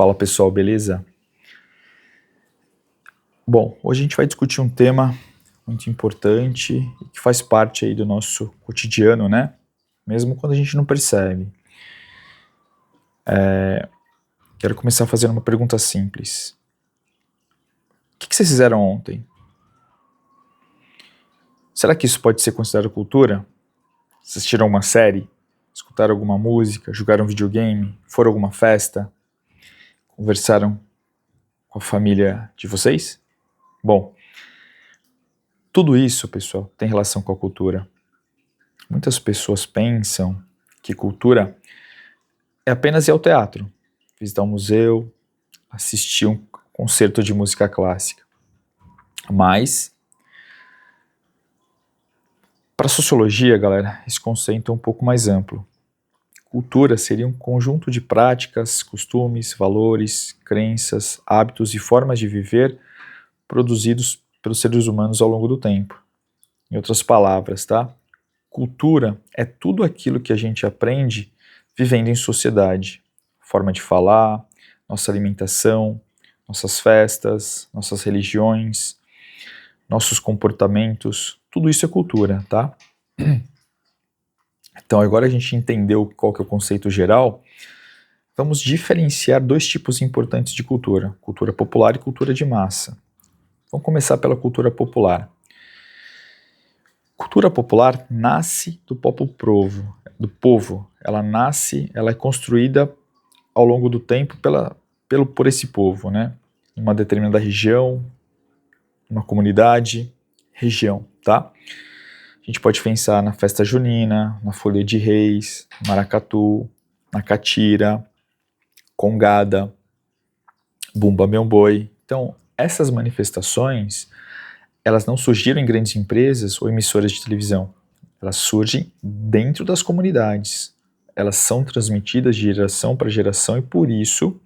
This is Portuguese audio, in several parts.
Fala pessoal, beleza? Bom, hoje a gente vai discutir um tema muito importante e que faz parte aí do nosso cotidiano, né? Mesmo quando a gente não percebe. Quero começar fazendo uma pergunta simples. O que vocês fizeram ontem? Será que isso pode ser considerado cultura? Assistiram uma série? Escutaram alguma música? Jogaram videogame? Foram a alguma festa? Conversaram com a família de vocês? Bom, tudo isso, pessoal, tem relação com a cultura. Muitas pessoas pensam que cultura é apenas ir ao teatro, visitar um museu, assistir um concerto de música clássica. Mas, para a sociologia, galera, esse conceito é um pouco mais amplo. Cultura seria um conjunto de práticas, costumes, valores, crenças, hábitos e formas de viver produzidos pelos seres humanos ao longo do tempo. Em outras palavras, tá? Cultura é tudo aquilo que a gente aprende vivendo em sociedade. Forma de falar, nossa alimentação, nossas festas, nossas religiões, nossos comportamentos, tudo isso é cultura, tá? Então agora a gente entendeu qual que é o conceito geral, vamos diferenciar dois tipos importantes de cultura, cultura popular e cultura de massa. Vamos começar pela cultura popular. Cultura popular nasce do povo. Ela é construída ao longo do tempo por esse povo, né? Uma determinada região, uma comunidade, região, tá? A gente pode pensar na festa junina, na folia de reis, maracatu, na catira, congada, bumba meu boi. Então, essas manifestações, elas não surgiram em grandes empresas ou emissoras de televisão. Elas surgem dentro das comunidades. Elas são transmitidas de geração para geração e por isso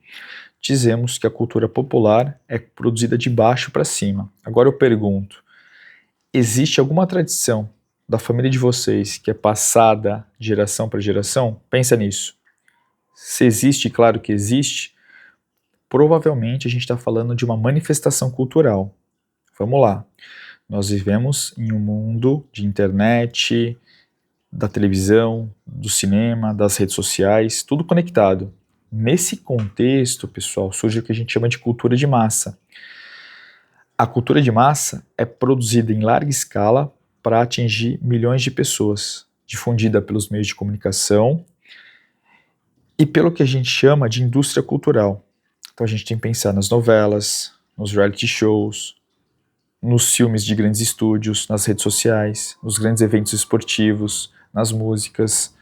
dizemos que a cultura popular é produzida de baixo para cima. Agora eu pergunto, existe alguma tradição da família de vocês que é passada de geração para geração? Pensa nisso. Se existe, claro que existe, provavelmente a gente está falando de uma manifestação cultural. Vamos lá. Nós vivemos em um mundo de internet, da televisão, do cinema, das redes sociais, tudo conectado. Nesse contexto, pessoal, surge o que a gente chama de cultura de massa. A cultura de massa é produzida em larga escala para atingir milhões de pessoas, difundida pelos meios de comunicação e pelo que a gente chama de indústria cultural. Então a gente tem que pensar nas novelas, nos reality shows, nos filmes de grandes estúdios, nas redes sociais, nos grandes eventos esportivos, nas músicas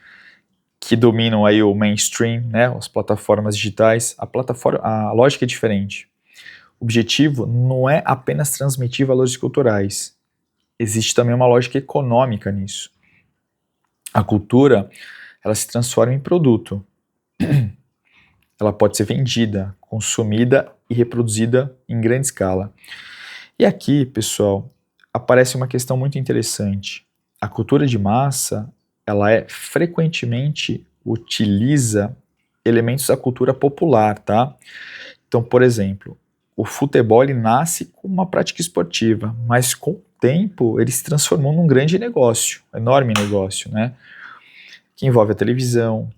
que dominam aí o mainstream, né, as plataformas digitais. A lógica é diferente. O objetivo não é apenas transmitir valores culturais. Existe também uma lógica econômica nisso. A cultura, ela se transforma em produto. Ela pode ser vendida, consumida e reproduzida em grande escala. E aqui, pessoal, aparece uma questão muito interessante. A cultura de massa, ela frequentemente utiliza elementos da cultura popular, tá? Então, por exemplo, o futebol ele nasce como uma prática esportiva, mas com o tempo ele se transformou num grande negócio, um enorme negócio, né? Que envolve a televisão,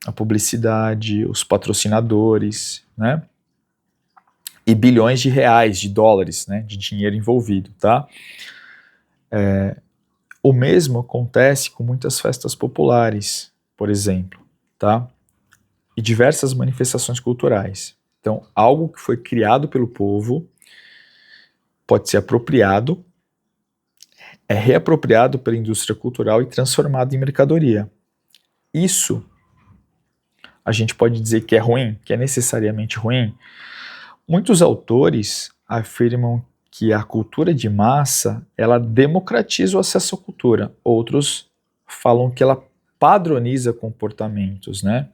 a publicidade, os patrocinadores, né? E bilhões de reais, de dólares, né, de dinheiro envolvido, tá? O mesmo acontece com muitas festas populares, por exemplo, tá? E diversas manifestações culturais. Então, algo que foi criado pelo povo pode ser apropriado, é reapropriado pela indústria cultural e transformado em mercadoria. Isso a gente pode dizer que é ruim, que é necessariamente ruim. Muitos autores afirmam que a cultura de massa, ela democratiza o acesso à cultura. Outros falam que ela padroniza comportamentos, né?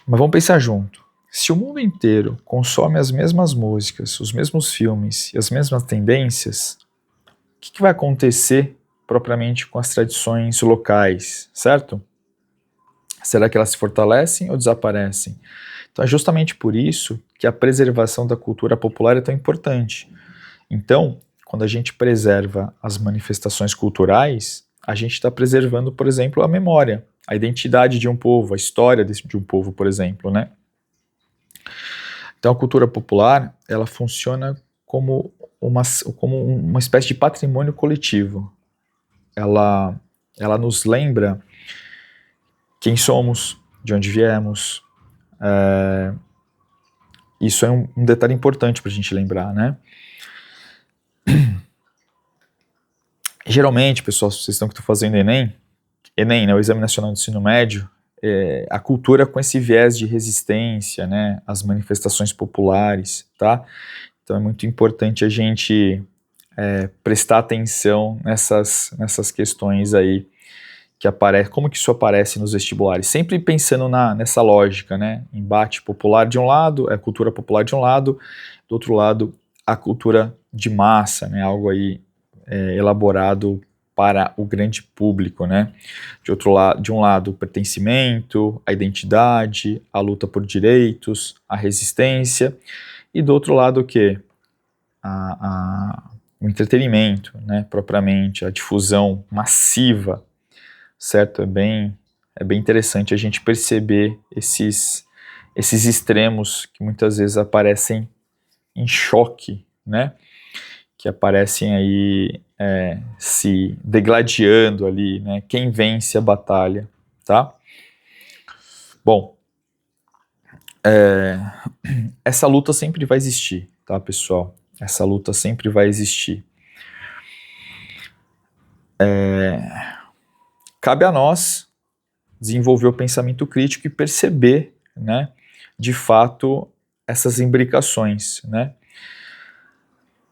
Mas vamos pensar junto. Se o mundo inteiro consome as mesmas músicas, os mesmos filmes e as mesmas tendências, o que vai acontecer propriamente com as tradições locais, certo? Será que elas se fortalecem ou desaparecem? Então é justamente por isso que a preservação da cultura popular é tão importante. Então, quando a gente preserva as manifestações culturais, a gente está preservando, por exemplo, a memória, a identidade de um povo, a história de um povo, por exemplo, né? Então a cultura popular, ela funciona como uma espécie de patrimônio coletivo. Ela nos lembra quem somos, de onde viemos. Isso é um detalhe importante para a gente lembrar, né? Geralmente, pessoal, vocês estão fazendo Enem, né, o Exame Nacional do Ensino Médio, a cultura com esse viés de resistência, né, as manifestações populares, tá? Então é muito importante a gente prestar atenção nessas questões aí que aparece, como que isso aparece nos vestibulares, sempre pensando nessa lógica, né, embate popular de um lado, a cultura popular de um lado, do outro lado, a cultura de massa, né, algo aí elaborado para o grande público, né, de um lado o pertencimento, a identidade, a luta por direitos, a resistência, e do outro lado o quê? O entretenimento, né, propriamente, a difusão massiva, certo? É bem interessante a gente perceber esses extremos que muitas vezes aparecem em choque, né? Que aparecem aí se degladiando ali, né? Quem vence a batalha, tá? Bom, essa luta sempre vai existir, tá, pessoal? Essa luta sempre vai existir. Cabe a nós desenvolver o pensamento crítico e perceber, né, de fato, essas imbricações, né?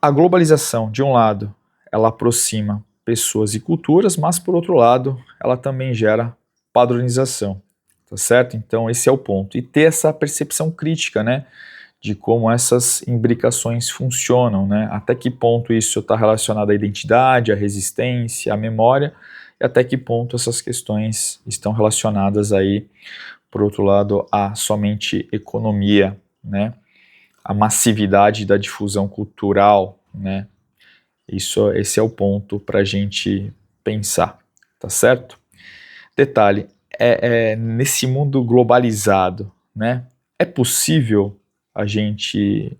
A globalização, de um lado, ela aproxima pessoas e culturas, mas, por outro lado, ela também gera padronização, tá certo? Então, esse é o ponto. E ter essa percepção crítica, né, de como essas imbricações funcionam, né? Até que ponto isso está relacionado à identidade, à resistência, à memória, e até que ponto essas questões estão relacionadas aí, por outro lado, a somente economia, né? A massividade da difusão cultural, né? Esse é o ponto para a gente pensar, tá certo? Detalhe, nesse mundo globalizado, né? É possível a gente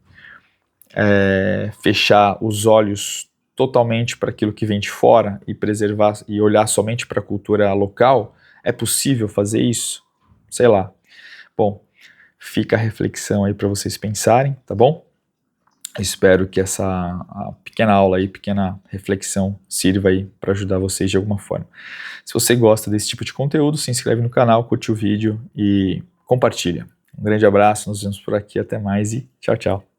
fechar os olhos totalmente para aquilo que vem de fora e preservar e olhar somente para a cultura local? É possível fazer isso? Sei lá. Bom, fica a reflexão aí para vocês pensarem, tá bom? Espero que essa pequena aula aí, pequena reflexão sirva aí para ajudar vocês de alguma forma. Se você gosta desse tipo de conteúdo, se inscreve no canal, curte o vídeo e compartilha. Um grande abraço, nos vemos por aqui, até mais e tchau, tchau.